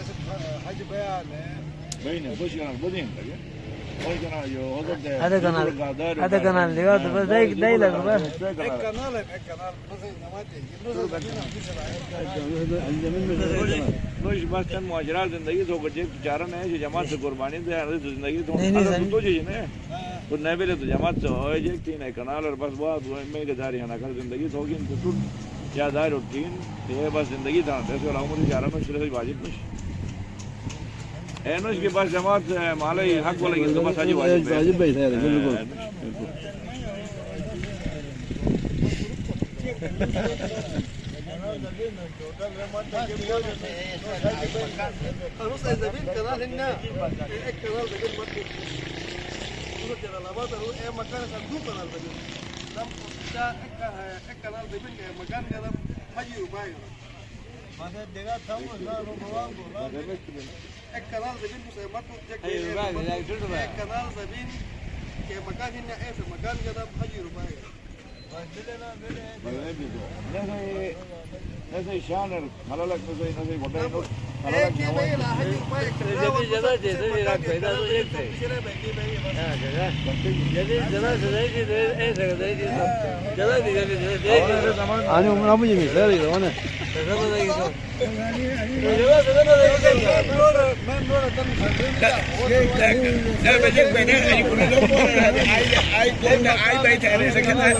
Ese Hacı Beyane. Beyne, boş kanal, bu değil mi? Boş kanal yok, o da değil. هذا قناة اللي قاعد بس داي لك بس Ek kanal hep ek kanal. Nasıl namati? Boş baştan muhacirat zindagi तो बच्चे बेचारा ने जो जमात से कुर्बानी दे यार जिंदगी तो नहीं, नहीं, तो जी ने तो नहीं पहले तो जमात से हो जे तीन है कनाल और बस वो में के दारी ना कर जिंदगी तो होगी तो टूट यादार रूटीन ये बस जिंदगी था ऐसे वाला उम्र जा रहा है शुरू से वाजिब नहीं एनोश के पास जमात माले हक वाला ये तो बस आज वाजिब भाई था बिल्कुल Arus Ezebin kanal hinna. Ek kanal degil mati. Uno jara labata hu e makan kan du kanal degil. Lam ja ek kanal degil ke makan ga lam haji rubai. Mada jagah tham na ro bawang bo. Ek kanal degil ko se matu jek. Ek kanal degil ke makan hinna e se makan ga lam haji rubai. ऐसे शानर मलालक में कोई नहीं घोटा है एक ही भाई लाहजी रुपए जैसे जगह जैसे मेरा पैदा तो एक थे हाँ जगह जैसे जगह जैसे ऐसे जगह 아니 오늘 아버님이 있어야 되겠네 जगह तो नहीं तो मैं नोरा तन मैं बेटे बेटे आई कुने लोग आई कौन आई बैठे हैं ऐसे कहना है